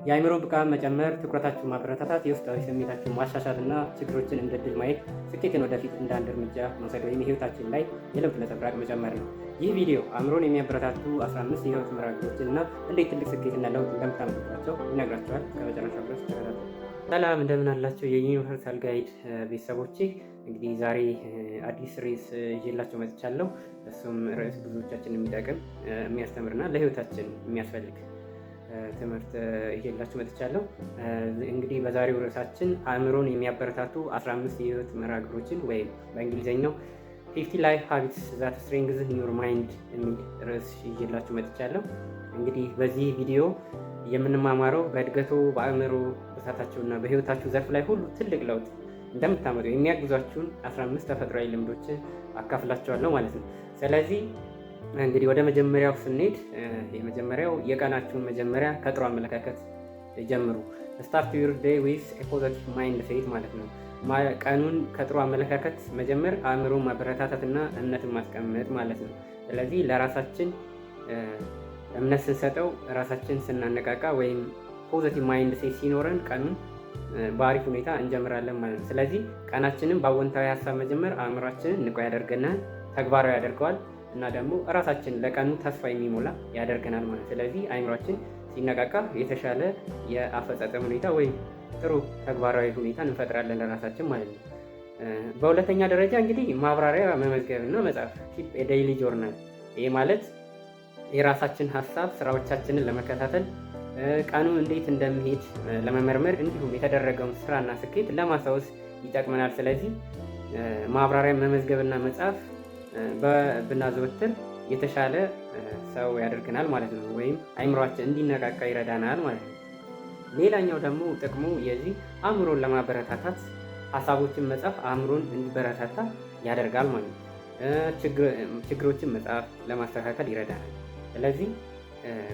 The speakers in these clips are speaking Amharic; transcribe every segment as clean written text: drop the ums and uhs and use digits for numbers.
የአእምሮ ብቃት መጨመር፣ ትኩረታችሁን ማበረታታት፣ የውስጣዊ ስሜታችሁን ማሻሻል እና ችግሮችን እንደ ድል ማየት ስኬትን ወደፊት እንደ አንድ እርምጃ መውሰድ ወይም የህይወታችን ላይ የለውጥ ነጸብራቅ መጨመር ነው። ይህ ቪዲዮ አእምሮን የሚያበረታቱ 15 የህይወት መርሃ ግብሮችን እና እንዴት ትልቅ ስኬትና ለውጥ እንደምታመጡባቸው ይነግራችኋል። ከመጨረሻው ድረስ ተከታተሉ። ሰላም እንደምን አላችሁ የዩኒቨርሳል ጋይድ ቤተሰቦቼ። እንግዲህ ዛሬ አዲስ ርዕስ ይዤላችሁ መጥቻለሁ። እሱም ርዕስ ብዙዎቻችን የሚጠቅም የሚያስተምርና ለህይወታችን የሚያስፈልግ ትምህርት ይዤላችሁ መጥቻለሁ። እንግዲህ በዛሬው ርዕሳችን አእምሮን የሚያበረታቱ 15 የህይወት መርሃ ግብሮችን ወይም በእንግሊዝኛው 50 ላይፍ ሃቢትስ ዛት ስትሬንግዝን ዩር ማይንድ የሚል ርዕስ ይዤላችሁ መጥቻለሁ። እንግዲህ በዚህ ቪዲዮ የምንማማረው በእድገቱ በአእምሮ ብርታታችሁና በህይወታችሁ ዘርፍ ላይ ሁሉ ትልቅ ለውጥ እንደምታመጡ የሚያግዟችሁን 15 ተፈጥሯዊ ልምዶችን አካፍላችኋለሁ ማለት ነው። ስለዚህ እንግዲህ ወደ መጀመሪያው ስንሄድ የመጀመሪያው የቀናችሁን መጀመሪያ ከጥሩ አመለካከት ጀምሩ። ስታርት ዩር ዴይ ዊዝ ኤ ፖዚቲቭ ማይንድ ሴት ማለት ነው። ቀኑን ከጥሩ አመለካከት መጀመር አእምሮን ማበረታታትና እምነትን ማስቀመጥ ማለት ነው። ስለዚህ ለራሳችን እምነት ስንሰጠው፣ ራሳችን ስናነቃቃ ወይም ፖዚቲቭ ማይንድ ሴት ሲኖረን ቀኑን በአሪፍ ሁኔታ እንጀምራለን ማለት ነው። ስለዚህ ቀናችንን በአዎንታዊ ሀሳብ መጀመር አእምሯችንን ንቁ ያደርገናል፣ ተግባራዊ ያደርገዋል እና ደግሞ እራሳችን ለቀኑ ተስፋ የሚሞላ ያደርገናል ማለት ነው። ስለዚህ አእምሯችን ሲነቃቃ የተሻለ የአፈጻጸም ሁኔታ ወይም ጥሩ ተግባራዊ ሁኔታን እንፈጥራለን ለራሳችን ማለት ነው። በሁለተኛ ደረጃ እንግዲህ ማብራሪያ መመዝገብ እና መጻፍ ኪፕ ኤ ዴይሊ ጆርናል። ይሄ ማለት የራሳችን ሀሳብ ስራዎቻችንን ለመከታተል ቀኑ እንዴት እንደሚሄድ ለመመርመር እንዲሁም የተደረገውን ስራና ስኬት ለማስታወስ ይጠቅመናል። ስለዚህ ማብራሪያ መመዝገብና መጻፍ ብናዘወትር የተሻለ ሰው ያደርገናል ማለት ነው፣ ወይም አእምሯችን እንዲነቃቃ ይረዳናል ማለት ነው። ሌላኛው ደግሞ ጥቅሙ የዚህ አእምሮን ለማበረታታት ሀሳቦችን መጻፍ አእምሮን እንዲበረታታ ያደርጋል ማለት ነው። ችግሮችን መጻፍ ለማስተካከል ይረዳናል። ስለዚህ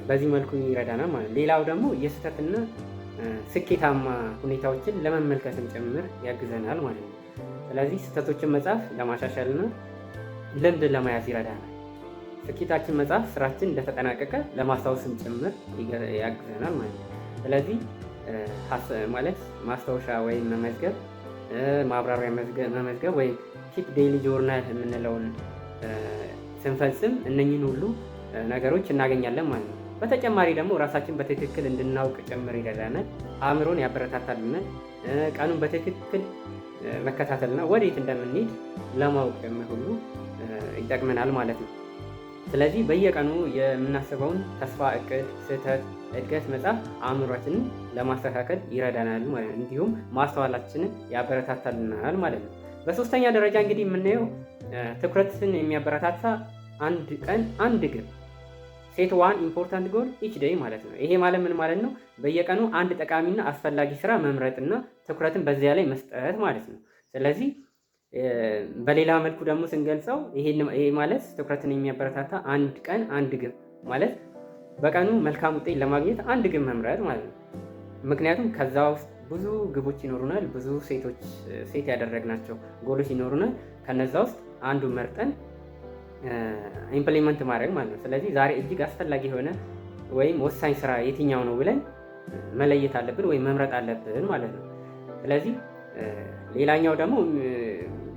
በዚህ መልኩ ይረዳናል ማለት ነው። ሌላው ደግሞ የስህተትና ስኬታማ ሁኔታዎችን ለመመልከትም ጭምር ያግዘናል ማለት ነው። ስለዚህ ስህተቶችን መጻፍ ለማሻሻልና ልምድ ለመያዝ ይረዳናል። ስኬታችን መጻፍ ስራችን እንደተጠናቀቀ ለማስታወስም ጭምር ያግዘናል ማለት ነው። ስለዚህ ማለት ማስታወሻ ወይም መመዝገብ፣ ማብራሪያ መመዝገብ ወይም ኪፕ ዴይሊ ጆርናል የምንለውን ስንፈጽም እነኝን ሁሉ ነገሮች እናገኛለን ማለት ነው። በተጨማሪ ደግሞ ራሳችን በትክክል እንድናውቅ ጭምር ይረዳናል፣ አእምሮን ያበረታታልናል። ቀኑን በትክክል መከታተልና ወዴት እንደምንሄድ ለማወቅ ጭምር ሁሉ ይጠቅመናል ማለት ነው። ስለዚህ በየቀኑ የምናስበውን ተስፋ፣ እቅድ፣ ስህተት፣ እድገት መጻፍ አእምሯችንን ለማስተካከል ይረዳናል ማለት ነው። እንዲሁም ማስተዋላችንን ያበረታታልናል ማለት ነው። በሶስተኛ ደረጃ እንግዲህ የምናየው ትኩረትን የሚያበረታታ አንድ ቀን አንድ ግብ ሴት ዋን ኢምፖርታንት ጎል ኢች ዴይ ማለት ነው። ይሄ ማለት ምን ማለት ነው? በየቀኑ አንድ ጠቃሚና አስፈላጊ ስራ መምረጥና ትኩረትን በዚያ ላይ መስጠት ማለት ነው። ስለዚህ በሌላ መልኩ ደግሞ ስንገልጸው ይሄ ማለት ትኩረትን የሚያበረታታ አንድ ቀን አንድ ግብ ማለት በቀኑ መልካም ውጤት ለማግኘት አንድ ግብ መምረጥ ማለት ነው። ምክንያቱም ከዛ ውስጥ ብዙ ግቦች ይኖሩናል፣ ብዙ ሴት ያደረግናቸው ጎሎች ይኖሩናል። ከነዛ ውስጥ አንዱን መርጠን ኢምፕሊመንት ማድረግ ማለት ነው። ስለዚህ ዛሬ እጅግ አስፈላጊ የሆነ ወይም ወሳኝ ስራ የትኛው ነው ብለን መለየት አለብን ወይም መምረጥ አለብን ማለት ነው። ስለዚህ ሌላኛው ደግሞ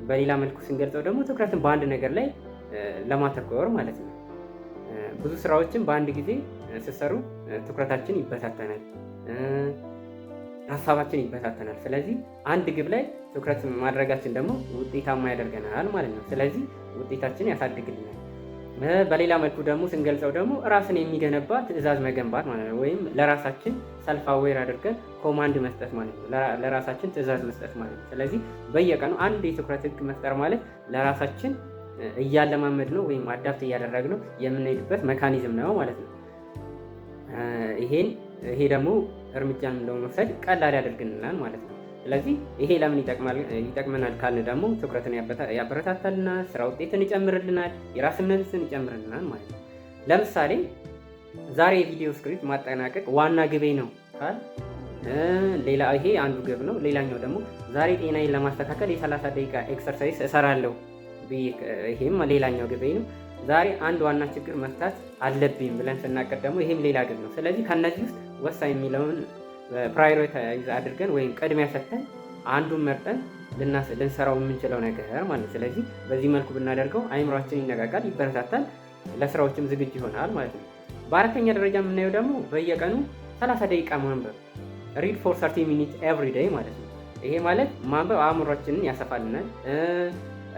በሌላ መልኩ ስንገልጸው ደግሞ ትኩረትን በአንድ ነገር ላይ ለማተኮር ማለት ነው። ብዙ ስራዎችን በአንድ ጊዜ ስትሰሩ ትኩረታችን ይበታተናል፣ ሀሳባችን ይበታተናል። ስለዚህ አንድ ግብ ላይ ትኩረት ማድረጋችን ደግሞ ውጤታማ ያደርገናል ማለት ነው። ስለዚህ ውጤታችን ያሳድግልናል። በሌላ መልኩ ደግሞ ስንገልጸው ደግሞ ራስን የሚገነባ ትዕዛዝ መገንባት ማለት ነው። ወይም ለራሳችን ሰልፍ አዌር አድርገን ኮማንድ መስጠት ማለት ነው። ለራሳችን ትዕዛዝ መስጠት ማለት ነው። ስለዚህ በየቀኑ አንድ የትኩረት ህግ መፍጠር ማለት ለራሳችን እያለማመድ ነው ወይም አዳፕት እያደረግ ነው የምንሄድበት መካኒዝም ነው ማለት ነው። ይሄ ደግሞ እርምጃን ለመውሰድ ቀላል ያደርግልናል ማለት ነው። ስለዚህ ይሄ ለምን ይጠቅመናል ካልን ደግሞ ትኩረትን ያበረታታልናል፣ ስራ ውጤትን ይጨምርልናል፣ የራስነትን ይጨምርልናል ማለት ነው። ለምሳሌ ዛሬ የቪዲዮ ስክሪፕት ማጠናቀቅ ዋና ግቤ ነው ካል ይሄ አንዱ ግብ ነው። ሌላኛው ደግሞ ዛሬ ጤናዬን ለማስተካከል የ30 ደቂቃ ኤክሰርሳይዝ እሰራለሁ፣ ይሄም ሌላኛው ግቤ ነው። ዛሬ አንድ ዋና ችግር መፍታት አለብኝ ብለን ስናቀድ ደግሞ ይሄም ሌላ ግብ ነው። ስለዚህ ከነዚህ ውስጥ ወሳኝ የሚለውን ፕራዮሪታይዝ አድርገን ወይም ቅድሚያ ሰጥተን አንዱን መርጠን ልንሰራው የምንችለው ነገር ማለት። ስለዚህ በዚህ መልኩ ብናደርገው አይምሯችን ይነቃቃል፣ ይበረታታል፣ ለስራዎችም ዝግጁ ይሆናል ማለት ነው። በአራተኛ ደረጃ የምናየው ደግሞ በየቀኑ 30 ደቂቃ ማንበብ፣ ሪድ ፎር 30 ሚኒት ኤቭሪ ዴይ ማለት ነው። ይሄ ማለት ማንበብ አእምሯችንን ያሰፋልናል፣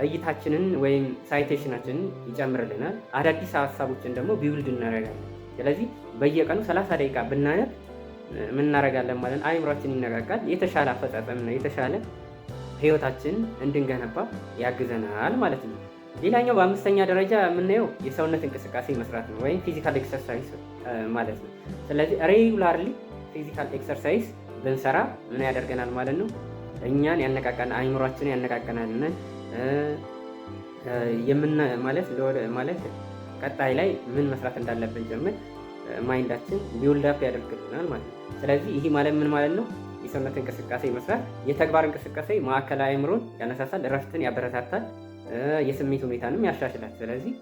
እይታችንን ወይም ሳይቴሽናችንን ይጨምርልናል፣ አዳዲስ ሀሳቦችን ደግሞ ቢውልድ እናደርጋለን። ስለዚህ በየቀኑ 30 ደቂቃ ብናነብ ምን እናደርጋለን ማለት ነው? አይምሯችን ይነቃቃል፣ የተሻለ አፈጻጸም ነው፣ የተሻለ ህይወታችን እንድንገነባ ያግዘናል ማለት ነው። ሌላኛው በአምስተኛ ደረጃ የምናየው የሰውነት እንቅስቃሴ መስራት ነው ወይም ፊዚካል ኤክሰርሳይዝ ማለት ነው። ስለዚህ ሬጉላርሊ ፊዚካል ኤክሰርሳይዝ ብንሰራ ምን ያደርገናል ማለት ነው? እኛን ያነቃቃል፣ አይምሯችን ያነቃቀናል ማለት ቀጣይ ላይ ምን መስራት እንዳለብን ጭምር ማይንዳችን ቢውልድ አፕ ያደርግልናል ማለት ነው። ስለዚህ ይሄ ማለት ምን ማለት ነው? የሰውነት እንቅስቃሴ መስራት የተግባር እንቅስቃሴ ማዕከላዊ አእምሮን ያነሳሳል፣ እረፍትን ያበረታታል፣ የስሜት ሁኔታንም ያሻሽላል። ስለዚህ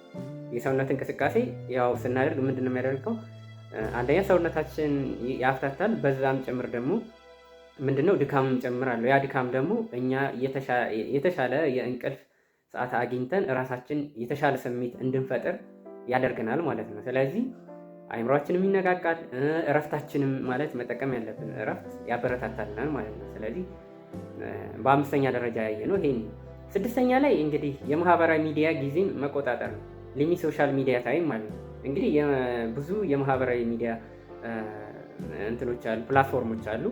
የሰውነት እንቅስቃሴ ያው ስናደርግ ምንድን ነው የሚያደርገው? አንደኛ ሰውነታችን ያፍታታል፣ በዛም ጭምር ደግሞ ምንድነው ድካምም ጭምር አለው። ያ ድካም ደግሞ እኛ የተሻለ የእንቅልፍ ሰዓት አግኝተን እራሳችን የተሻለ ስሜት እንድንፈጥር ያደርገናል ማለት ነው። ስለዚህ አይምሯችንም ይነቃቃል፣ እረፍታችንም ማለት መጠቀም ያለብን እረፍት ያበረታታልናል ማለት ነው። ስለዚህ በአምስተኛ ደረጃ ያየነው ይሄን። ስድስተኛ ላይ እንግዲህ የማህበራዊ ሚዲያ ጊዜን መቆጣጠር ነው። ሊሚት ሶሻል ሚዲያ ታይም ማለት ነው። እንግዲህ ብዙ የማህበራዊ ሚዲያ እንትኖች አሉ፣ ፕላትፎርሞች አሉ።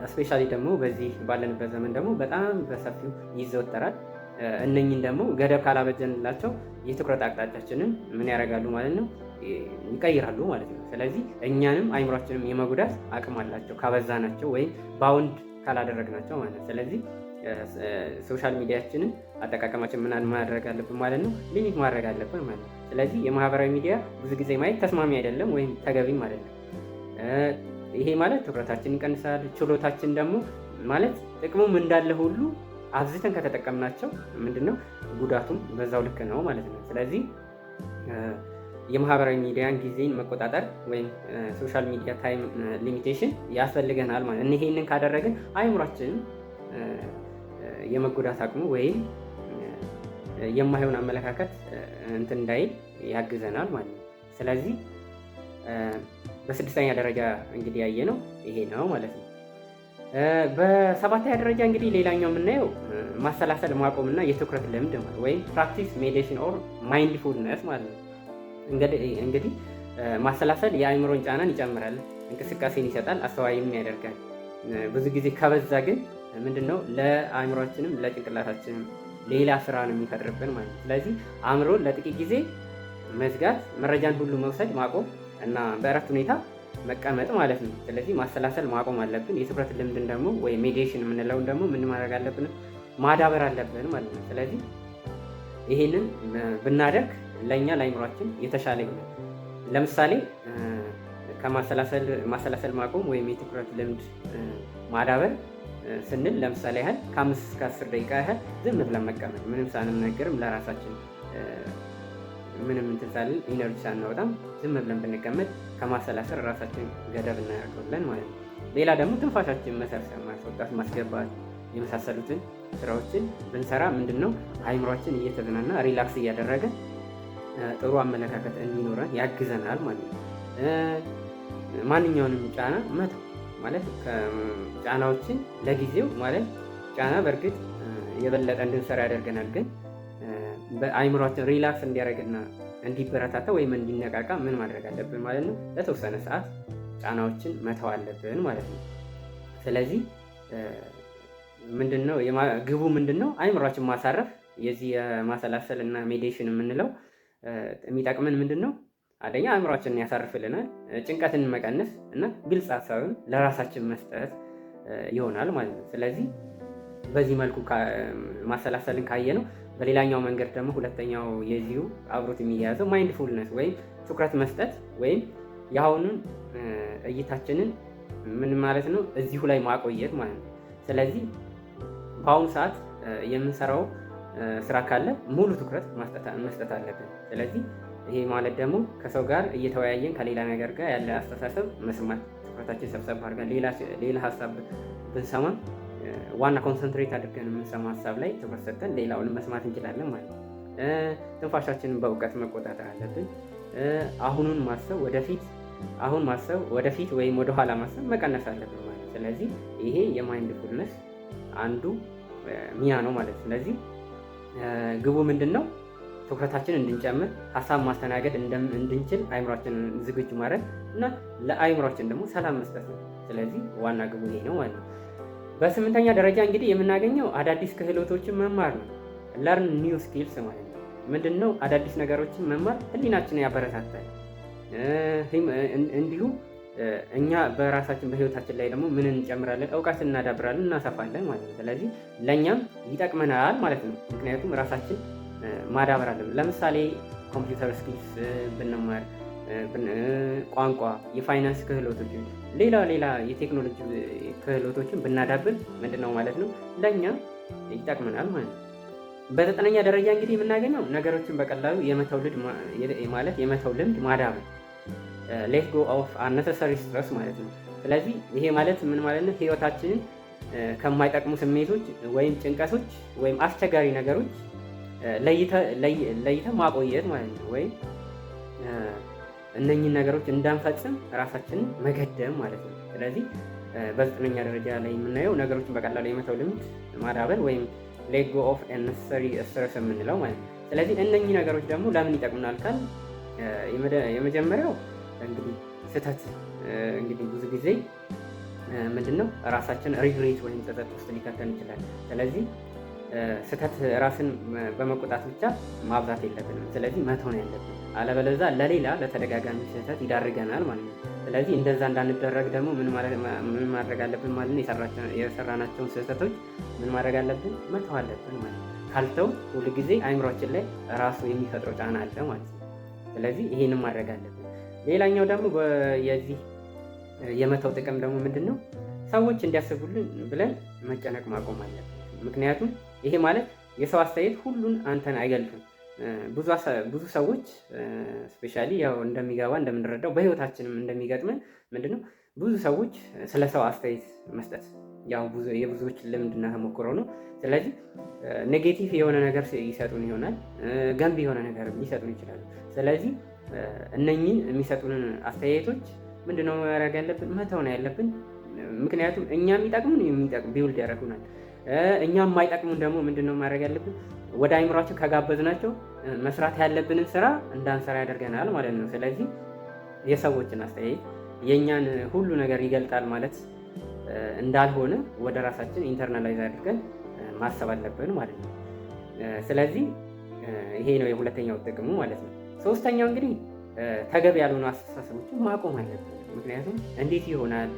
እስፔሻሊ ደግሞ በዚህ ባለንበት ዘመን ደግሞ በጣም በሰፊው ይዘወተራል። እነኝን ደግሞ ገደብ ካላበጀንላቸው የትኩረት አቅጣጫችንን ምን ያደርጋሉ ማለት ነው? ይቀይራሉ ማለት ነው። ስለዚህ እኛንም አይምሯችንም የመጉዳት አቅም አላቸው ካበዛናቸው ወይም ባውንድ ካላደረግናቸው ማለት ነው። ስለዚህ ሶሻል ሚዲያችንን አጠቃቀማችን ምን ማድረግ አለብን ማለት ነው? ሊሚት ማድረግ አለብን ማለት ነው። ስለዚህ የማህበራዊ ሚዲያ ብዙ ጊዜ ማየት ተስማሚ አይደለም ወይም ተገቢም አይደለም። ይሄ ማለት ትኩረታችን ይቀንሳል። ችሎታችን ደግሞ ማለት ጥቅሙም እንዳለ ሁሉ አብዝተን ከተጠቀምናቸው ምንድነው ጉዳቱም በዛው ልክ ነው ማለት ነው። ስለዚህ የማህበራዊ ሚዲያን ጊዜን መቆጣጠር ወይም ሶሻል ሚዲያ ታይም ሊሚቴሽን ያስፈልገናል ማለት ነው። ይሄንን ካደረግን አይምሯችንን የመጎዳት አቅሙ ወይም የማይሆን አመለካከት እንትን እንዳይል ያግዘናል ማለት ነው። ስለዚህ በስድስተኛ ደረጃ እንግዲህ ያየነው ይሄ ነው ማለት ነው። በሰባተኛ ደረጃ እንግዲህ ሌላኛው የምናየው ማሰላሰል ማቆምና የትኩረት ልምድ ወይም ፕራክቲስ ሜዲቴሽን ኦር ማይንድፉልነስ ማለት ነው። እንግዲህ ማሰላሰል የአእምሮን ጫናን ይጨምራል፣ እንቅስቃሴን ይሰጣል፣ አስተዋይም ያደርጋል። ብዙ ጊዜ ከበዛ ግን ምንድነው ለአእምሮአችንም ለጭንቅላታችንም ሌላ ስራ ነው የሚፈጥርብን ማለት ነው። ስለዚህ አእምሮን ለጥቂት ጊዜ መዝጋት፣ መረጃን ሁሉ መውሰድ ማቆም እና በእረፍት ሁኔታ መቀመጥ ማለት ነው። ስለዚህ ማሰላሰል ማቆም አለብን። የትኩረት ልምድን ደግሞ ወይ ሜዲቴሽን የምንለውን ደግሞ ምን ማድረግ አለብን? ማዳበር አለብን ማለት ነው። ስለዚህ ይሄንን ብናደርግ ለአእምሯችን የተሻለ ይሆናል። ለምሳሌ ማሰላሰል ማቆም ወይም የትኩረት ልምድ ማዳበር ስንል ለምሳሌ ያህል ከ5 እስከ 10 ደቂቃ ያህል ዝም ብለን መቀመጥ፣ ምንም ሳንነገርም ለራሳችን ምንም እንትን ሳንል ኢነርጂ ሳናወጣም ዝም ብለን ብንቀመጥ ከማሰላሰል ራሳችን ገደብ እናደርገዋለን ማለት ነው። ሌላ ደግሞ ትንፋሻችን መሰብሰብ፣ ማስወጣት፣ ማስገባት የመሳሰሉትን ስራዎችን ብንሰራ ምንድነው አይምሯችን እየተዝናና ሪላክስ እያደረገ ጥሩ አመለካከት እንዲኖረን ያግዘናል ማለት ነው። ማንኛውንም ጫና መተው ማለት ጫናዎችን ለጊዜው ማለት ጫና በእርግጥ የበለጠ እንድንሰራ ያደርገናል። ግን በአይምሯችን ሪላክስ እንዲያደርግና እንዲበረታታ ወይም እንዲነቃቃ ምን ማድረግ አለብን ማለት ነው? ለተወሰነ ሰዓት ጫናዎችን መተው አለብን ማለት ነው። ስለዚህ ምንድነው ግቡ ምንድነው? አይምሯችን ማሳረፍ። የዚህ የማሰላሰል እና ሜዲቴሽን የምንለው የሚጠቅምን ምንድነው? አንደኛ አእምሯችንን ያሳርፍልናል፣ ጭንቀትን መቀነስ እና ግልጽ ሀሳብን ለራሳችን መስጠት ይሆናል ማለት ነው። ስለዚህ በዚህ መልኩ ማሰላሰልን ካየነው፣ በሌላኛው መንገድ ደግሞ ሁለተኛው የዚሁ አብሮት የሚያያዘው ማይንድፉልነስ ወይም ትኩረት መስጠት ወይም የአሁኑን እይታችንን ምን ማለት ነው እዚሁ ላይ ማቆየት ማለት ነው። ስለዚህ በአሁኑ ሰዓት የምንሰራው ስራ ካለ ሙሉ ትኩረት መስጠት አለብን። ስለዚህ ይሄ ማለት ደግሞ ከሰው ጋር እየተወያየን ከሌላ ነገር ጋር ያለ አስተሳሰብ መስማት ትኩረታችን ሰብሰብ አድርገን ሌላ ሀሳብ ብንሰማ ዋና ኮንሰንትሬት አድርገን የምንሰማ ሀሳብ ላይ ትኩረት ሰጥተን ሌላውን መስማት እንችላለን ማለት ነው። ትንፋሻችንን በእውቀት መቆጣጠር አለብን። አሁኑን ማሰብ ወደፊት ወይም ወደኋላ ማሰብ መቀነስ አለብን ማለት ነው። ስለዚህ ይሄ የማይንድፉልነስ አንዱ ሚና ነው ማለት ነው። ስለዚህ ግቡ ምንድን ነው? ትኩረታችንን እንድንጨምር፣ ሀሳብ ማስተናገድ እንድንችል አይምሯችንን ዝግጁ ማድረግ እና ለአይምሯችን ደግሞ ሰላም መስጠት ነው። ስለዚህ ዋና ግቡ ይሄ ነው ማለት ነው። በስምንተኛ ደረጃ እንግዲህ የምናገኘው አዳዲስ ክህሎቶችን መማር ነው። ለርን ኒው ስኪልስ ማለት ነው። ምንድን ነው? አዳዲስ ነገሮችን መማር ህሊናችንን ያበረታታል። እንዲሁም እኛ በራሳችን በህይወታችን ላይ ደግሞ ምን እንጨምራለን? እውቀት እናዳብራለን፣ እናሰፋለን ማለት ነው። ስለዚህ ለእኛም ይጠቅመናል ማለት ነው። ምክንያቱም ራሳችን ማዳበር አለብን። ለምሳሌ ኮምፒውተር ስኪልስ ብንማር፣ ቋንቋ፣ የፋይናንስ ክህሎቶችን፣ ሌላ የቴክኖሎጂ ክህሎቶችን ብናዳብር ምንድን ነው ማለት ነው ለእኛ ይጠቅመናል ማለት ነው። በዘጠነኛ ደረጃ እንግዲህ የምናገኘው ነገሮችን በቀላሉ የመተው ልምድ ማዳበር፣ ሌት ጎ ኦፍ አነሰሰሪ ስትረስ ማለት ነው። ስለዚህ ይሄ ማለት ምን ማለት ነው? ህይወታችንን ከማይጠቅሙ ስሜቶች ወይም ጭንቀቶች ወይም አስቸጋሪ ነገሮች ለይተ ማቆየት ማለት ነው። ወይም እነኚህን ነገሮች እንዳንፈጽም ራሳችንን መገደም ማለት ነው። ስለዚህ በዘጠነኛ ደረጃ ላይ የምናየው ነገሮችን በቀላሉ የመተው ልምድ ማዳበር ወይም ሌት ጎ ኦፍ አነሰሰሪ ስትረስ የምንለው ማለት ነው። ስለዚህ እነኚህ ነገሮች ደግሞ ለምን ይጠቅሙናል ካል የመጀመሪያው እንግዲህ ስህተት እንግዲህ ብዙ ጊዜ ምንድነው ራሳችን ሪግሬት ወይም ጸጸት ውስጥ ሊከተን ይችላል። ስለዚህ ስህተት ራስን በመቆጣት ብቻ ማብዛት የለብንም። ስለዚህ መተው ነው ያለብን። አለበለዚያ ለተደጋጋሚ ስህተት ይዳርገናል ማለት ነው። ስለዚህ እንደዛ እንዳንደረግ ደግሞ ምን ማድረግ አለብን ማለት ነው? የሰራናቸውን ስህተቶች ምን ማድረግ አለብን? መተው አለብን ማለት ነው። ካልተው ሁሉ ጊዜ አይምሯችን ላይ ራሱ የሚፈጥረው ጫና አለ ማለት ነው። ስለዚህ ይሄንን ማድረግ አለብን። ሌላኛው ደግሞ የዚህ የመተው ጥቅም ደግሞ ምንድን ነው? ሰዎች እንዲያስቡልን ብለን መጨነቅ ማቆም አለብን። ምክንያቱም ይሄ ማለት የሰው አስተያየት ሁሉን አንተን አይገልጥም። ብዙ ሰዎች ስፔሻሊ ያው እንደምንረዳው በህይወታችንም እንደሚገጥመን ምንድነው ብዙ ሰዎች ስለ ሰው አስተያየት መስጠት ያው የብዙዎች ልምድና ተሞክሮ ነው። ስለዚህ ኔጌቲቭ የሆነ ነገር ይሰጡን ይሆናል፣ ገንቢ የሆነ ነገር ሊሰጡን ይችላሉ። ስለዚህ እነኚህን የሚሰጡንን አስተያየቶች ምንድነው ማድረግ ያለብን? መተው ነው ያለብን። ምክንያቱም እኛ የሚጠቅሙን ቢውልድ ያደርጉናል። እኛ የማይጠቅሙን ደግሞ ምንድነው ማድረግ ያለብን? ወደ አይምሯችን ከጋበዝናቸው መስራት ያለብንን ስራ እንዳንሰራ ያደርገናል ማለት ነው። ስለዚህ የሰዎችን አስተያየት የእኛን ሁሉ ነገር ይገልጣል ማለት እንዳልሆነ ወደ ራሳችን ኢንተርናላይዝ አድርገን ማሰብ አለብን ማለት ነው። ስለዚህ ይሄ ነው የሁለተኛው ጥቅሙ ማለት ነው። ሶስተኛው እንግዲህ ተገቢ ያልሆኑ አስተሳሰቦችን ማቆም አለብን። ምክንያቱም እንዴት ይሆናል፣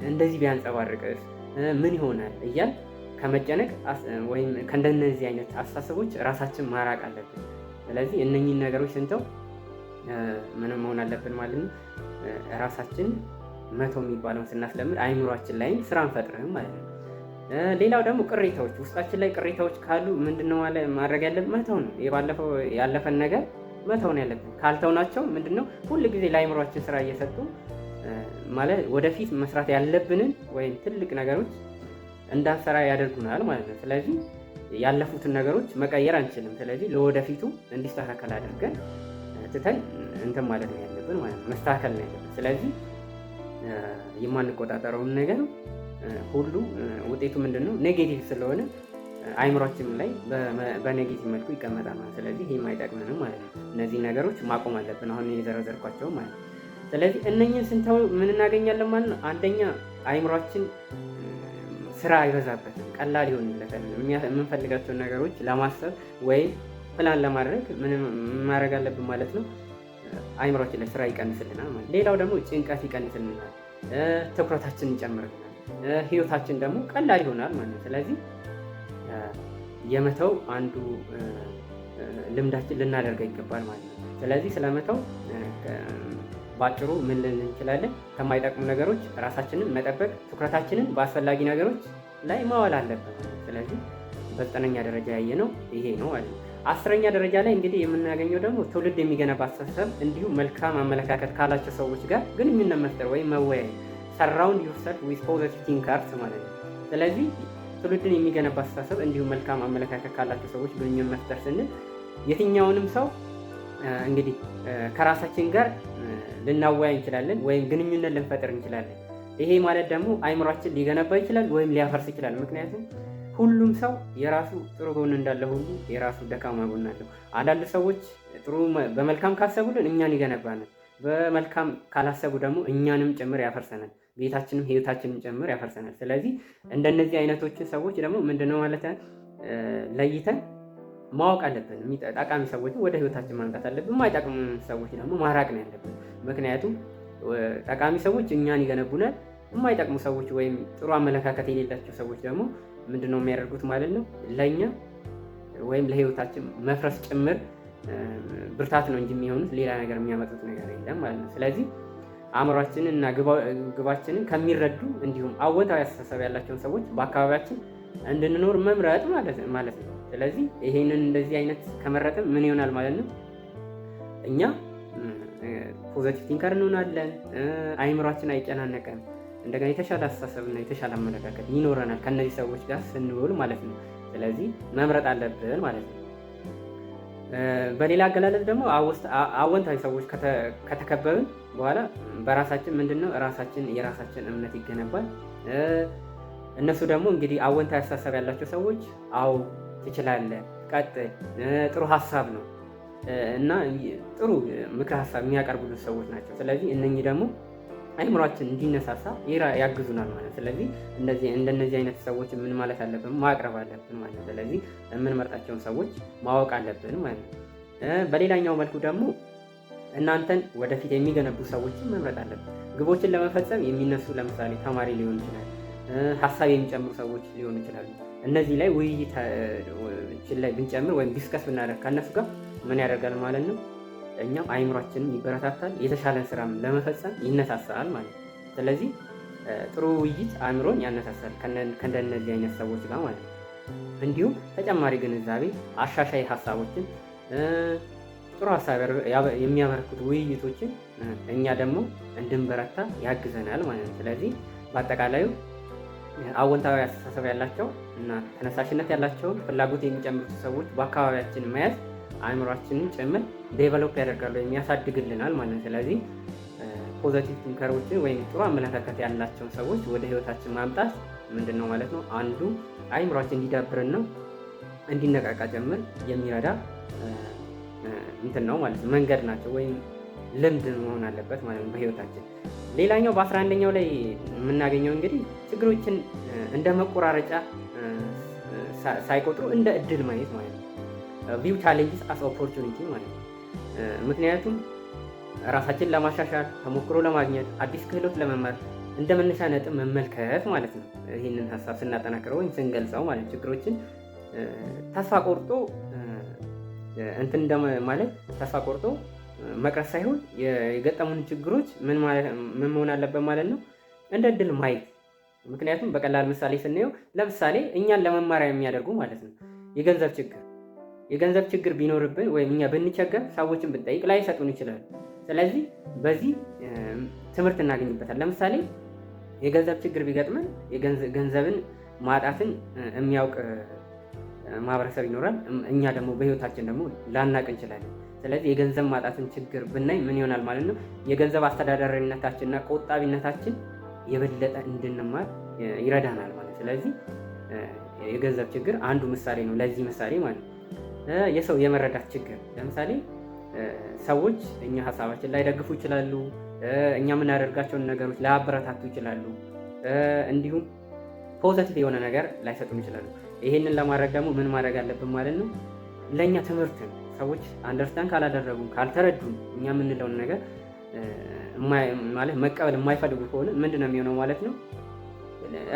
እንደዚህ ቢያንጸባርቅስ ምን ይሆናል እያል ከመጨነቅ ወይም ከእንደነዚህ አይነት አስተሳሰቦች ራሳችን ማራቅ አለብን። ስለዚህ እነኚህን ነገሮች ስንተው ምንም መሆን አለብን ማለት ነው። ራሳችን መተው የሚባለውን ስናስለምድ አይምሯችን ላይም ስራ እንፈጥርም ማለት ነው። ሌላው ደግሞ ቅሬታዎች፣ ውስጣችን ላይ ቅሬታዎች ካሉ ምንድነው ማድረግ ያለብን? መተው ነው። ያለፈን ነገር መተው ነው ያለብን። ካልተውናቸው ምንድነው ሁል ጊዜ ለአይምሯችን ስራ እየሰጡ ማለት ወደፊት መስራት ያለብንን ወይም ትልቅ ነገሮች እንዳንሰራ ያደርጉናል ማለት ነው። ስለዚህ ያለፉትን ነገሮች መቀየር አንችልም። ስለዚህ ለወደፊቱ እንዲስተካከል አድርገን ትተን እንትን ማለት ነው ያለብን ማለት ነው፣ መስተካከል ነው ያለብን። ስለዚህ የማንቆጣጠረውን ነገር ሁሉ ውጤቱ ምንድነው? ኔጌቲቭ ስለሆነ አይምሯችን ላይ በኔጌቲቭ መልኩ ይቀመጣል ማለት። ስለዚህ ይሄ የማይጠቅመንም ማለት ነው። እነዚህ ነገሮች ማቆም አለብን፣ አሁን የዘረዘርኳቸው ማለት ነው። ስለዚህ እነኝህን ስንተው ምን እናገኛለን ማለት ነው? አንደኛ አይምሯችን ስራ አይበዛበትም፣ ቀላል ይሆንለታል። የምንፈልጋቸውን ነገሮች ለማሰብ ወይም ፕላን ለማድረግ ምን ማድረግ አለብን ማለት ነው? አይምሯችን ላይ ስራ ይቀንስልናል ማለት። ሌላው ደግሞ ጭንቀት ይቀንስልናል፣ ትኩረታችን ይጨምርልናል፣ ህይወታችን ደግሞ ቀላል ይሆናል ማለት ነው። ስለዚህ የመተው አንዱ ልምዳችን ልናደርገው ይገባል ማለት ነው። ስለዚህ ስለመተው ባጭሩ ምን ልንል እንችላለን? ከማይጠቅሙ ነገሮች ራሳችንን መጠበቅ፣ ትኩረታችንን በአስፈላጊ ነገሮች ላይ ማዋል አለብን። ስለዚህ በዘጠነኛ ደረጃ ያየነው ይሄ ነው ማለት ነው። 10ኛ ደረጃ ላይ እንግዲህ የምናገኘው ደግሞ ትውልድ የሚገነባ አስተሳሰብ እንዲሁም መልካም አመለካከት ካላቸው ሰዎች ጋር ግንኙነት መፍጠር ወይም መወያየት። ሰራውንድ ዩርሰልፍ ዊዝ ፖዘቲቭ ቲንከርስ ማለት ነው። ስለዚህ ትውልድን የሚገነባ አስተሳሰብ እንዲሁም መልካም አመለካከት ካላቸው ሰዎች ግንኙነት መፍጠር ስንል የትኛውንም ሰው እንግዲህ ከራሳችን ጋር ልናወያይ እንችላለን ወይም ግንኙነት ልንፈጥር እንችላለን። ይሄ ማለት ደግሞ አይምሯችን ሊገነባ ይችላል ወይም ሊያፈርስ ይችላል። ምክንያቱም ሁሉም ሰው የራሱ ጥሩ ጎን እንዳለ ሁሉ የራሱ ደካማ ጎን አለው። አንዳንድ ሰዎች ጥሩ በመልካም ካሰቡልን እኛን ይገነባናል፣ በመልካም ካላሰቡ ደግሞ እኛንም ጭምር ያፈርሰናል፣ ቤታችንም ህይወታችንም ጭምር ያፈርሰናል። ስለዚህ እንደነዚህ አይነቶችን ሰዎች ደግሞ ምንድነው ማለት ለይተን ማወቅ አለብን። ጠቃሚ ሰዎችን ወደ ህይወታችን ማምጣት አለብን። የማይጠቅሙ ሰዎች ደግሞ ማራቅ ነው ያለብን። ምክንያቱም ጠቃሚ ሰዎች እኛን ይገነቡናል። የማይጠቅሙ ሰዎች ወይም ጥሩ አመለካከት የሌላቸው ሰዎች ደግሞ ምንድነው የሚያደርጉት ማለት ነው ለኛ ወይም ለህይወታችን መፍረስ ጭምር ብርታት ነው እንጂ የሚሆኑት ሌላ ነገር የሚያመጡት ነገር የለም ማለት ነው። ስለዚህ አእምሯችንን እና ግባችንን ከሚረዱ እንዲሁም አወንታዊ አስተሳሰብ ያላቸውን ሰዎች በአካባቢያችን እንድንኖር መምረጥ ማለት ነው። ስለዚህ ይሄንን እንደዚህ አይነት ከመረጥን ምን ይሆናል ማለት ነው? እኛ ፖዘቲቭ ቲንከር እንሆናለን። አይምሯችን አይጨናነቀም። እንደገና የተሻለ አስተሳሰብና የተሻለ አመለካከት ይኖረናል ከነዚህ ሰዎች ጋር ስንውል ማለት ነው። ስለዚህ መምረጥ አለብን ማለት ነው። በሌላ አገላለጽ ደግሞ አወንታዊ ሰዎች ከተከበብን በኋላ በራሳችን ምንድነው የራሳችን እምነት ይገነባል። እነሱ ደግሞ እንግዲህ አወንታዊ አስተሳሰብ ያላቸው ሰዎች አዎ ትችላለህ፣ ቀጥል፣ ጥሩ ሀሳብ ነው እና ጥሩ ምክር ሀሳብ የሚያቀርቡልን ሰዎች ናቸው። ስለዚህ እነኚህ ደግሞ አይምሯችን እንዲነሳሳ ያግዙናል ማለት። ስለዚህ እንደነዚህ አይነት ሰዎች ምን ማለት አለብን? ማቅረብ አለብን ማለት። ስለዚህ የምንመርጣቸውን ሰዎች ማወቅ አለብን ማለት ነው። በሌላኛው መልኩ ደግሞ እናንተን ወደፊት የሚገነቡ ሰዎችን መምረጥ አለብን። ግቦችን ለመፈጸም የሚነሱ ለምሳሌ ተማሪ ሊሆን ይችላል፣ ሀሳብ የሚጨምሩ ሰዎች ሊሆኑ ይችላሉ። እነዚህ ላይ ውይይታችን ላይ ብንጨምር ወይም ዲስከስ ብናደርግ ከእነሱ ጋር ምን ያደርጋል ማለት ነው? እኛም አይምሯችንም ይበረታታል፣ የተሻለ ስራም ለመፈጸም ይነሳሳል ማለት ነው። ስለዚህ ጥሩ ውይይት አእምሮን ያነሳሳል ከእንደነዚህ አይነት ሰዎች ጋር ማለት ነው። እንዲሁም ተጨማሪ ግንዛቤ አሻሻይ ሀሳቦችን ጥሩ ሀሳብ የሚያበረክቱ ውይይቶችን እኛ ደግሞ እንድንበረታ ያግዘናል ማለት ነው። ስለዚህ በአጠቃላዩ አወንታዊ አስተሳሰብ ያላቸው እና ተነሳሽነት ያላቸውን ፍላጎት የሚጨምሩት ሰዎች በአካባቢያችን መያዝ አእምሯችንን ጭምር ዴቨሎፕ ያደርጋሉ ወይም ያሳድግልናል ማለት ነው። ስለዚህ ፖዘቲቭ ቲንከሮችን ወይም ጥሩ አመለካከት ያላቸውን ሰዎች ወደ ህይወታችን ማምጣት ምንድን ነው ማለት ነው? አንዱ አእምሯችን እንዲዳብርና እንዲነቃቃ ጭምር የሚረዳ እንትን ነው ማለት ነው። መንገድ ናቸው ወይም ልምድ መሆን አለበት ማለት ነው በህይወታችን። ሌላኛው በ11ኛው ላይ የምናገኘው እንግዲህ ችግሮችን እንደ መቆራረጫ ሳይቆጥሩ እንደ እድል ማየት ማለት ነው። ቪው ቻሌንጅስ አስ ኦፖርቹኒቲ ማለት ነው። ምክንያቱም ራሳችን ለማሻሻል ተሞክሮ ለማግኘት አዲስ ክህሎት ለመማር እንደ መነሻ ነጥብ መመልከት ማለት ነው። ይህንን ሀሳብ ስናጠናክረው ወይም ስንገልጸው ማለት ችግሮችን ተስፋ ቆርጦ እንትን ማለት ተስፋ ቆርጦ መቅረት ሳይሆን የገጠሙን ችግሮች ምን መሆን አለበት ማለት ነው? እንደ እድል ማየት። ምክንያቱም በቀላል ምሳሌ ስናየው ለምሳሌ እኛን ለመማሪያ የሚያደርጉ ማለት ነው የገንዘብ ችግር ቢኖርብን ወይም እኛ ብንቸገር ሰዎችን ብንጠይቅ ላይሰጡን ይችላሉ። ስለዚህ በዚህ ትምህርት እናገኝበታል። ለምሳሌ የገንዘብ ችግር ቢገጥመን ገንዘብን ማጣትን የሚያውቅ ማህበረሰብ ይኖራል። እኛ ደግሞ በህይወታችን ደግሞ ላናቅ እንችላለን። ስለዚህ የገንዘብ ማጣትን ችግር ብናይ ምን ይሆናል ማለት ነው? የገንዘብ አስተዳዳሪነታችንና ቆጣቢነታችን የበለጠ እንድንማር ይረዳናል ማለት። ስለዚህ የገንዘብ ችግር አንዱ ምሳሌ ነው ለዚህ ምሳሌ ማለት ነው። የሰው የመረዳት ችግር ለምሳሌ ሰዎች እኛ ሀሳባችን ላይ ደግፉ ይችላሉ። እኛ የምናደርጋቸውን ነገሮች ላያበረታቱ ይችላሉ። እንዲሁም ፖዘቲቭ የሆነ ነገር ላይሰጡን ይችላሉ። ይሄንን ለማድረግ ደግሞ ምን ማድረግ አለብን ማለት ነው? ለእኛ ትምህርት ነው። ሰዎች አንደርስታንድ ካላደረጉ ካልተረዱን እኛ የምንለውን ነገር ማለት መቀበል የማይፈልጉ ከሆነ ምንድን ነው የሚሆነው ማለት ነው?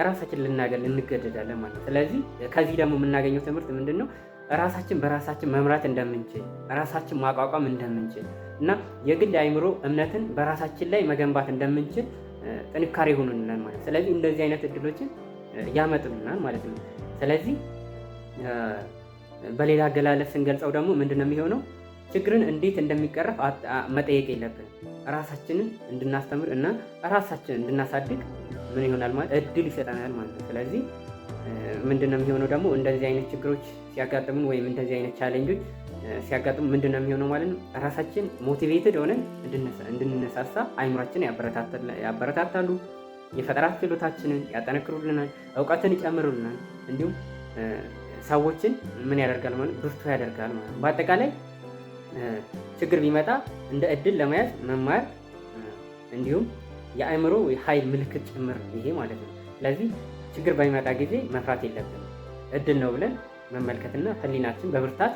ራሳችን ልናገል እንገደዳለን ማለት ነው። ስለዚህ ከዚህ ደግሞ የምናገኘው ትምህርት ምንድን ነው? ራሳችን በራሳችን መምራት እንደምንችል፣ ራሳችን ማቋቋም እንደምንችል እና የግል አእምሮ እምነትን በራሳችን ላይ መገንባት እንደምንችል ጥንካሬ ይሆኑልናል ማለት። ስለዚህ እንደዚህ አይነት እድሎችን ያመጡልናል ማለት ነው። ስለዚህ በሌላ አገላለጽ ስንገልጸው ደግሞ ምንድነው የሚሆነው? ችግርን እንዴት እንደሚቀረፍ መጠየቅ የለብንም። ራሳችንን እንድናስተምር እና ራሳችንን እንድናሳድግ ምን ይሆናል ማለት እድል ይሰጠናል ማለት ነው። ስለዚህ ምንድነው የሚሆነው ደግሞ እንደዚህ አይነት ችግሮች ሲያጋጥሙን ወይም እንደዚህ አይነት ቻሌንጆች ሲያጋጥሙ ምንድነው የሚሆነው ማለት ነው? ራሳችን ሞቲቬትድ ሆነን እንድንነሳሳ አይምሯችን ያበረታታሉ። የፈጠራ ችሎታችንን ያጠነክሩልናል፣ እውቀትን ይጨምሩልናል። እንዲሁም ሰዎችን ምን ያደርጋል ማለት ብርቱ ያደርጋል ማለት ነው። በአጠቃላይ ችግር ቢመጣ እንደ እድል ለመያዝ መማር እንዲሁም የአእምሮ ኃይል ምልክት ጭምር ይሄ ማለት ነው። ስለዚህ ችግር በሚመጣ ጊዜ መፍራት የለብንም። እድል ነው ብለን መመልከትና ህሊናችን በብርታት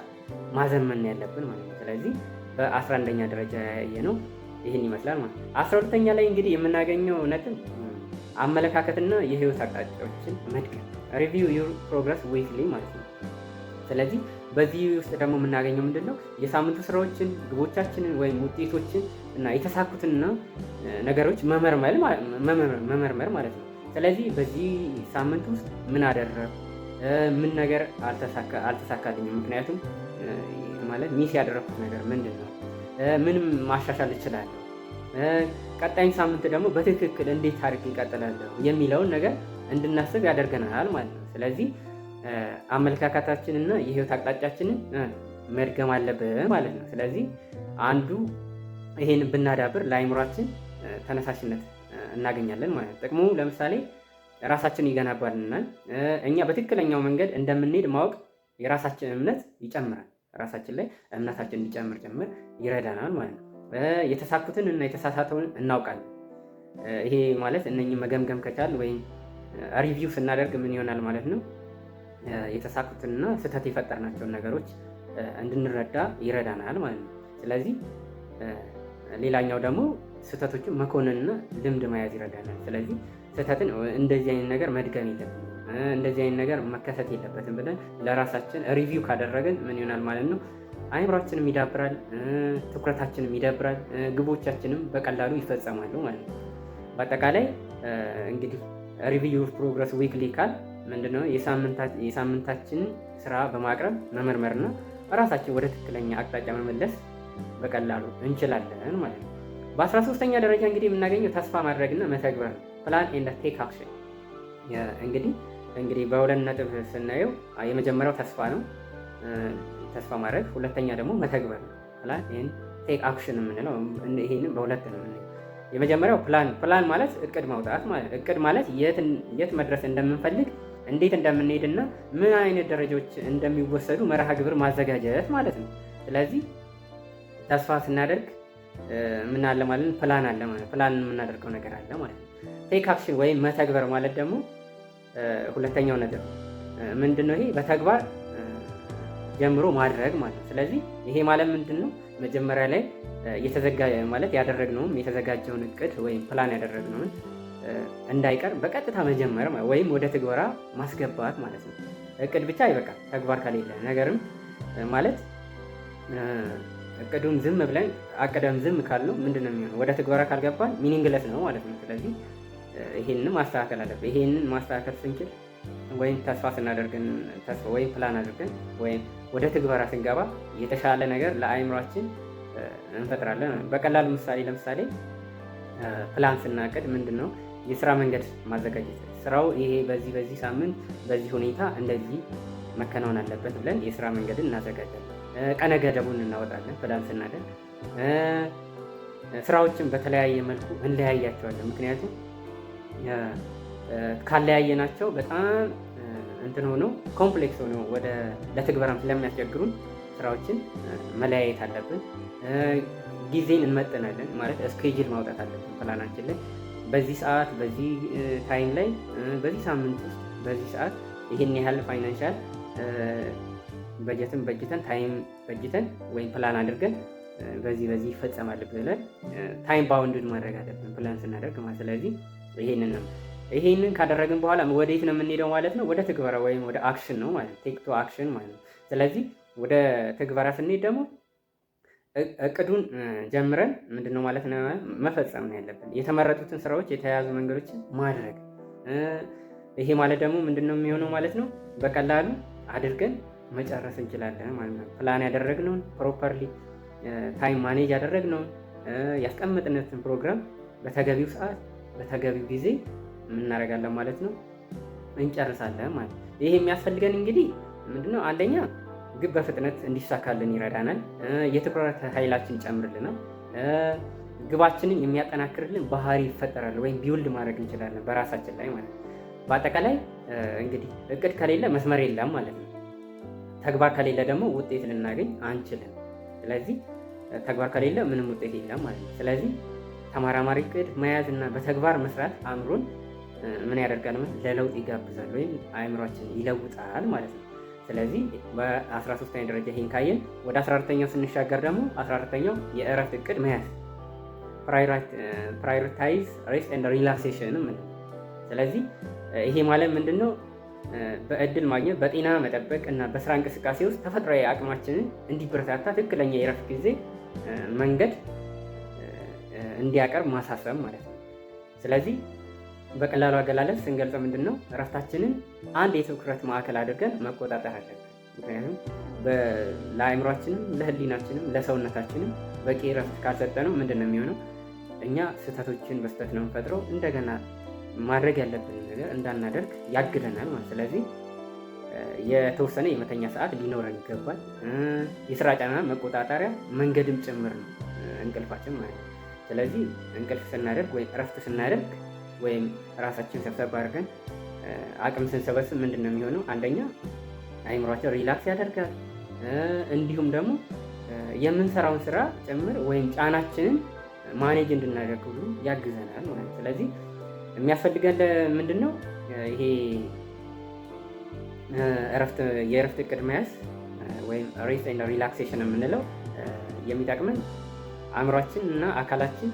ማዘመን ያለብን ማለት ነው። ስለዚህ በ11ኛ ደረጃ ያየነው ይህን ይመስላል ማለት ነው። 12ኛ ላይ እንግዲህ የምናገኘው ነጥብ አመለካከትና የህይወት አቅጣጫዎችን መድገም ሪቪው ዩር ፕሮግረስ ዊክሊ ማለት ነው። ስለዚህ በዚህ ውስጥ ደግሞ የምናገኘው ምንድን ነው? የሳምንቱ ስራዎችን፣ ግቦቻችንን ወይም ውጤቶችን እና የተሳኩትና ነገሮች መመርመር ማለት ነው። ስለዚህ በዚህ ሳምንት ውስጥ ምን አደረግ፣ ምን ነገር አልተሳካልኝም፣ ምክንያቱም ማለት ሚስ ያደረግኩት ነገር ምንድን ነው፣ ምንም ማሻሻል እችላለሁ፣ ቀጣይ ሳምንት ደግሞ በትክክል እንዴት አድርጌ እቀጥላለሁ የሚለውን ነገር እንድናስብ ያደርገናል ማለት ነው። ስለዚህ አመለካከታችንና የህይወት አቅጣጫችንን መድገም አለብን ማለት ነው። ስለዚህ አንዱ ይሄን ብናዳብር ለአይምሯችን ተነሳሽነት እናገኛለን ማለት ነው። ጥቅሙ ለምሳሌ ራሳችን ይገነባልናል። እኛ በትክክለኛው መንገድ እንደምንሄድ ማወቅ የራሳችን እምነት ይጨምራል። ራሳችን ላይ እምነታችን እንዲጨምር ጭምር ይረዳናል ማለት ነው። የተሳኩትን እና የተሳሳተውን እናውቃለን። ይሄ ማለት እነኚህ መገምገም ከቻል ወይም ሪቪው ስናደርግ ምን ይሆናል ማለት ነው? የተሳኩትንና ስህተት የፈጠርናቸውን ነገሮች እንድንረዳ ይረዳናል ማለት ነው። ስለዚህ ሌላኛው ደግሞ ስህተቶችን መኮንንና ልምድ መያዝ ይረዳናል። ስለዚህ ስህተትን እንደዚህ አይነት ነገር መድገም የለብንም፣ እንደዚህ አይነት ነገር መከሰት የለበትም ብለን ለራሳችን ሪቪው ካደረግን ምን ይሆናል ማለት ነው? አይምሯችንም ይዳብራል፣ ትኩረታችንም ይዳብራል፣ ግቦቻችንም በቀላሉ ይፈጸማሉ ማለት ነው። በአጠቃላይ እንግዲህ ሪቪው ፕሮግረስ ዊክሊ ካል ምንድነው? የሳምንታችንን ስራ በማቅረብ መመርመርና ራሳችን ወደ ትክክለኛ አቅጣጫ መመለስ በቀላሉ እንችላለን ማለት ነው። በ13ኛ ደረጃ እንግዲህ የምናገኘው ተስፋ ማድረግና መተግበር ነው። ፕላን ኤንድ ቴክ አክሽን። እንግዲህ በሁለት ነጥብ ስናየው የመጀመሪያው ተስፋ ነው፣ ተስፋ ማድረግ። ሁለተኛ ደግሞ መተግበር ነው፣ ፕላን ኤንድ ቴክ አክሽን የምንለው። ይሄንን በሁለት ነው የምናየው። የመጀመሪያው ፕላን ማለት እቅድ ማውጣት ማለት እቅድ ማለት የት መድረስ እንደምንፈልግ፣ እንዴት እንደምንሄድና ምን አይነት ደረጃዎች እንደሚወሰዱ መርሃ ግብር ማዘጋጀት ማለት ነው። ስለዚህ ተስፋ ስናደርግ ምን አለ ማለት ነው? ፕላን አለ ማለት ፕላን የምናደርገው ነገር አለ ማለት ነው። ቴክ አክሽን ወይም መተግበር ማለት ደግሞ ሁለተኛው ነገር ምንድነው? ይሄ በተግባር ጀምሮ ማድረግ ማለት ነው። ስለዚህ ይሄ ማለት ምንድነው? መጀመሪያ ላይ ያደረግነውም የተዘጋጀውን እቅድ ወይም ፕላን ያደረግነውን እንዳይቀር በቀጥታ መጀመር ወይም ወደ ትግበራ ማስገባት ማለት ነው። እቅድ ብቻ አይበቃም ተግባር ከሌለ። ነገርም ማለት እቅዱን ዝም ብለን አቅደም ዝም ካልነው ምንድነው የሚሆነው? ወደ ትግበራ ካልገባን ሚኒንግለስ ነው ማለት ነው። ስለዚህ ይሄንን ማስተካከል አለብን። ይሄንን ማስተካከል ስንችል ወይም ተስፋ ስናደርግን ወይም ፕላን አድርገን ወይም ወደ ትግበራ ስንገባ የተሻለ ነገር ለአይምሯችን እንፈጥራለን። በቀላሉ ለምሳሌ ፕላን ስናቅድ ምንድነው? የስራ መንገድ ማዘጋጀት። ስራው ይሄ በዚህ ሳምንት በዚህ ሁኔታ እንደዚህ መከናወን አለበት ብለን የስራ መንገድን እናዘጋጃለን። ቀነ ገደቡን እናወጣለን። ፕላን ስናደርግ ስራዎችን በተለያየ መልኩ እንለያያቸዋለን። ምክንያቱም ካለያየናቸው በጣም እንትን ሆነው ኮምፕሌክስ ሆነው ለትግበራም ስለሚያስቸግሩን ስራዎችን መለያየት አለብን። ጊዜን እንመጥናለን ማለት ስኬጁል ማውጣት አለብን ፕላናችን ላይ። በዚህ ሰዓት፣ በዚህ ታይም ላይ፣ በዚህ ሳምንት ውስጥ፣ በዚህ ሰዓት ይህን ያህል ፋይናንሻል በጀትን ታይም በጅተን ወይም ፕላን አድርገን በዚህ ይፈጸማል ብለን ታይም ባውንድድ ማድረግ አለብን ፕላን ስናደርግ ማለት። ስለዚህ ይሄንን ካደረግን በኋላ ወዴት ነው የምንሄደው ማለት ነው? ወደ ትግበራ ወይም ወደ አክሽን ነው ማለት ቴክ ቱ አክሽን ማለት ነው። ስለዚህ ወደ ትግበራ ስንሄድ ደግሞ እቅዱን ጀምረን ምንድነው ማለት ነው መፈጸም ነው ያለብን። የተመረጡትን ስራዎች፣ የተያያዙ መንገዶችን ማድረግ። ይሄ ማለት ደግሞ ምንድነው የሚሆነው ማለት ነው? በቀላሉ አድርገን መጨረስ እንችላለን ማለት ነው። ፕላን ያደረግነውን ፕሮፐርሊ ታይም ማኔጅ ያደረግነውን ያስቀመጥነትን ፕሮግራም በተገቢው ሰዓት በተገቢው ጊዜ እናደርጋለን ማለት ነው፣ እንጨርሳለን ማለት ነው። ይሄ የሚያስፈልገን እንግዲህ ምንድነው? አንደኛ ግብ በፍጥነት እንዲሳካልን ይረዳናል። የትኩረት ኃይላችን ይጨምርልናል። ግባችንን የሚያጠናክርልን ባህሪ ይፈጠራል ወይም ቢውልድ ማድረግ እንችላለን በራሳችን ላይ ማለት ነው። በአጠቃላይ እንግዲህ እቅድ ከሌለ መስመር የለም ማለት ነው። ተግባር ከሌለ ደግሞ ውጤት ልናገኝ አንችልም። ስለዚህ ተግባር ከሌለ ምንም ውጤት የለም ማለት ነው። ስለዚህ ተመራማሪ እቅድ መያዝ እና በተግባር መስራት አእምሮን ምን ያደርጋል ማለት ለለውጥ ይጋብዛል ወይም አእምሯችን ይለውጣል ማለት ነው። ስለዚህ በ13ኛ ደረጃ ይሄን ካየን ወደ 14ኛው ስንሻገር ደግሞ 14ኛው የእረፍት እቅድ መያዝ ፕራዮሪታይዝ ሬስት ኤንድ ሪላክሴሽን ምን። ስለዚህ ይሄ ማለት ምንድነው? በእድል ማግኘት፣ በጤና መጠበቅ እና በስራ እንቅስቃሴ ውስጥ ተፈጥሯዊ አቅማችንን እንዲበረታታ ትክክለኛ የእረፍት ጊዜ መንገድ እንዲያቀርብ ማሳሰብ ማለት ነው። ስለዚህ በቀላሉ አገላለጽ ስንገልጸው ምንድነው? እረፍታችንን አንድ የትኩረት ማዕከል አድርገን መቆጣጠር አለብን። ምክንያቱም ለአእምሯችንም ለህሊናችንም ለሰውነታችንም በቂ እረፍት ካልሰጠነው ምንድነው የሚሆነው? እኛ ስህተቶችን በስህተት ነው የምንፈጥረው። እንደገና ማድረግ ያለብንን ነገር እንዳናደርግ ያግደናል ማለት። ስለዚህ የተወሰነ የመተኛ ሰዓት ሊኖረን ይገባል። የስራ ጫና መቆጣጠሪያ መንገድም ጭምር ነው እንቅልፋችን ማለት ነው። ስለዚህ እንቅልፍ ስናደርግ ወይም እረፍት ስናደርግ ወይም ራሳችን ሰብሰብ አድርገን አቅም ስንሰበስብ ምንድን ነው የሚሆነው? አንደኛ አእምሯችን ሪላክስ ያደርጋል። እንዲሁም ደግሞ የምንሰራውን ስራ ጭምር ወይም ጫናችንን ማኔጅ እንድናደርግ ሁሉ ያግዘናል ማለት ነው። ስለዚህ የሚያስፈልገን ምንድን ነው? ይሄ የእረፍት እቅድ መያዝ ወይም ሬስት ኤንድ ሪላክሴሽን የምንለው የሚጠቅመን አእምሯችን እና አካላችን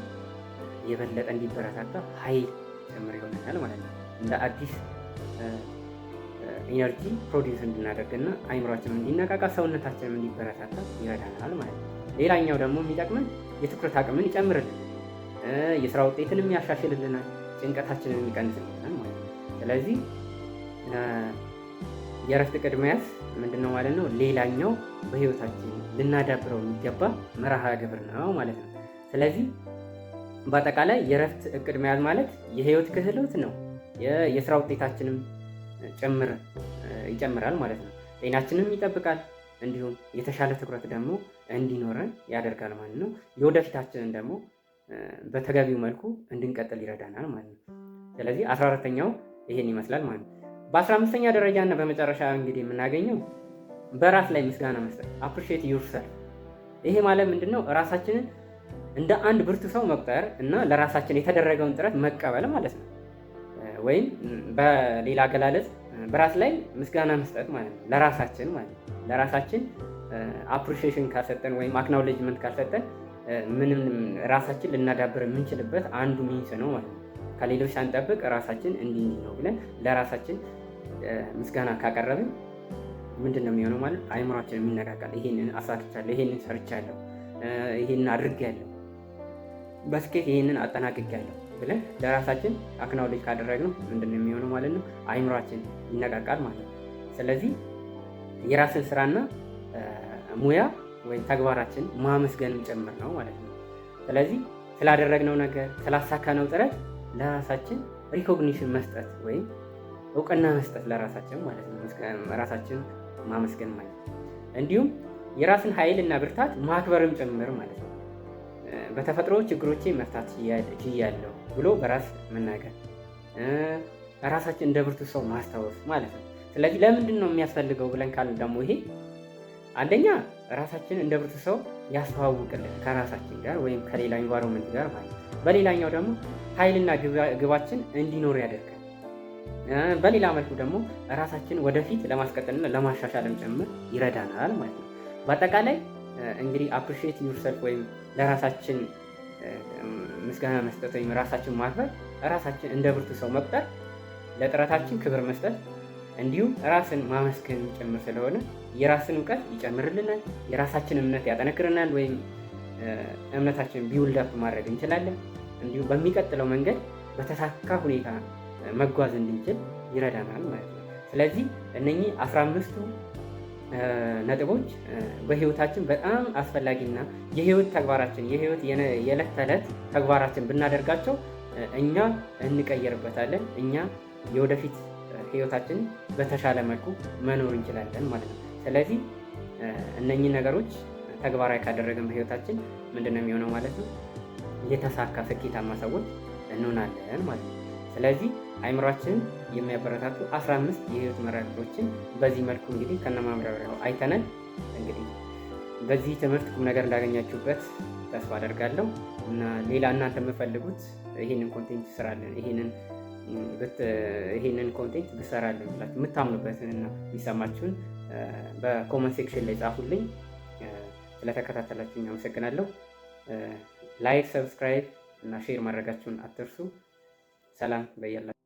የበለጠ እንዲበረታታ ኃይል ጭምር ይሆናል ማለት ነው። እንደ አዲስ ኢነርጂ ፕሮዲውስ እንድናደርግና አእምሯችን እንዲነቃቃ ሰውነታችንም እንዲበረታታ ይረዳናል ማለት ነው። ሌላኛው ደግሞ የሚጠቅመን የትኩረት አቅምን ይጨምርልናል፣ የስራ ውጤትንም ያሻሽልልናል፣ ጭንቀታችንን ይቀንስልናል ማለት ነው። ስለዚህ የእረፍት እቅድ መያዝ ምንድነው ማለት ነው? ሌላኛው በህይወታችን ልናዳብረው የሚገባ መርሃ ግብር ነው ማለት ነው። ስለዚህ በአጠቃላይ የእረፍት እቅድ መያዝ ማለት የህይወት ክህሎት ነው። የስራ ውጤታችንም ጭምር ይጨምራል ማለት ነው። ጤናችንም ይጠብቃል። እንዲሁም የተሻለ ትኩረት ደግሞ እንዲኖረን ያደርጋል ማለት ነው። የወደፊታችንን ደግሞ በተገቢው መልኩ እንድንቀጥል ይረዳናል ማለት ነው። ስለዚህ 14ኛው ይሄን ይመስላል ማለት ነው። በ15ኛ ደረጃ እና በመጨረሻ እንግዲህ የምናገኘው በራስ ላይ ምስጋና መስጠት፣ አፕሪሺየት ዩርሰልፍ። ይሄ ማለት ምንድነው? ራሳችንን እንደ አንድ ብርቱ ሰው መቁጠር እና ለራሳችን የተደረገውን ጥረት መቀበል ማለት ነው። ወይም በሌላ አገላለጽ በራስ ላይ ምስጋና መስጠት ማለት ነው፣ ለራሳችን ማለት ነው። ለራሳችን አፕሪሺዬሽን ካልሰጠን ወይም አክናውሌጅመንት ካልሰጠን ምንም ራሳችን ልናዳብር የምንችልበት አንዱ ሚንስ ነው ማለት ነው። ከሌሎች ሳንጠብቅ ራሳችን እንዲህ ነው ብለን ለራሳችን ምስጋና ካቀረብን ምንድን ነው የሚሆነው ማለት አእምሯችን የሚነቃቃል። ይሄንን አሳክቻለሁ፣ ይሄንን ሰርቻለሁ፣ ይሄንን አድርጌያለሁ፣ በስኬት ይሄንን አጠናቅቄያለሁ ብለን ለራሳችን አክናውሌጅ ካደረግነው ምንድን ነው የሚሆነው ማለት ነው? አእምሯችን ይነቃቃል ማለት ነው። ስለዚህ የራስን ስራና ሙያ ወይም ተግባራችን ማመስገንም ጭምር ነው ማለት ነው። ስለዚህ ስላደረግነው ነገር ስላሳካነው ጥረት ለራሳችን ሪኮግኒሽን መስጠት ወይም እውቅና መስጠት ለራሳችን ማለት ነው። ራሳችን ማመስገን ማለት ነው። እንዲሁም የራስን ኃይል እና ብርታት ማክበርም ጭምር ማለት ነው። በተፈጥሮ ችግሮቼ መፍታት ችያለሁ ብሎ በራስ መናገር፣ ራሳችን እንደ ብርቱ ሰው ማስታወስ ማለት ነው። ስለዚህ ለምንድን ነው የሚያስፈልገው ብለን ካልን ደግሞ ይሄ አንደኛ ራሳችን እንደ ብርቱ ሰው ያስተዋውቅልን ከራሳችን ጋር ወይም ከሌላ ኢንቫይሮንመንት ጋር ማለት ነው። በሌላኛው ደግሞ ኃይልና ግባችን እንዲኖር ያደርጋል። በሌላ መልኩ ደግሞ ራሳችን ወደፊት ለማስቀጠልና ለማሻሻልም ጭምር ይረዳናል ማለት ነው። በአጠቃላይ እንግዲህ አፕሪሺየት ዩርሰልፍ ወይም ለራሳችን ምስጋና መስጠት ወይም ራሳችን ማክበር፣ ራሳችን እንደ ብርቱ ሰው መቁጠር፣ ለጥረታችን ክብር መስጠት እንዲሁም ራስን ማመስገን ጭምር ስለሆነ የራስን እውቀት ይጨምርልናል፣ የራሳችን እምነት ያጠነክርናል ወይም እምነታችን ቢውልድ አፕ ማድረግ እንችላለን። እንዲሁም በሚቀጥለው መንገድ በተሳካ ሁኔታ መጓዝ እንድንችል ይረዳናል ማለት ነው። ስለዚህ እነኚህ 15ቱ ነጥቦች በህይወታችን በጣም አስፈላጊና የህይወት ተግባራችን የዕለት ተዕለት ተግባራችን ብናደርጋቸው እኛ እንቀየርበታለን። እኛ የወደፊት ህይወታችን በተሻለ መልኩ መኖር እንችላለን ማለት ነው። ስለዚህ እነኚህ ነገሮች ተግባራዊ ካደረግን በህይወታችን ምንድን ነው የሚሆነው ማለት ነው? የተሳካ ስኬታማ ሰዎች እንሆናለን ማለት ነው። ስለዚህ አእምሯችንን የሚያበረታቱ 15 የህይወት መርሃ ግብሮችን በዚህ መልኩ እንግዲህ ከነማብራሪያው አይተናል። እንግዲህ በዚህ ትምህርት ቁም ነገር እንዳገኛችሁበት ተስፋ አደርጋለሁ እና ሌላ እናንተ የምፈልጉት ይህንን ኮንቴንት ስራለን ይህንን ኮንቴንት ብሰራለን ብላችሁ የምታምኑበትን እና የሚሰማችሁን በኮመንት ሴክሽን ላይ ጻፉልኝ። ስለተከታተላችሁኝ አመሰግናለሁ። ላይክ፣ ሰብስክራይብ እና ሼር ማድረጋችሁን አትርሱ። ሰላም በያላችሁ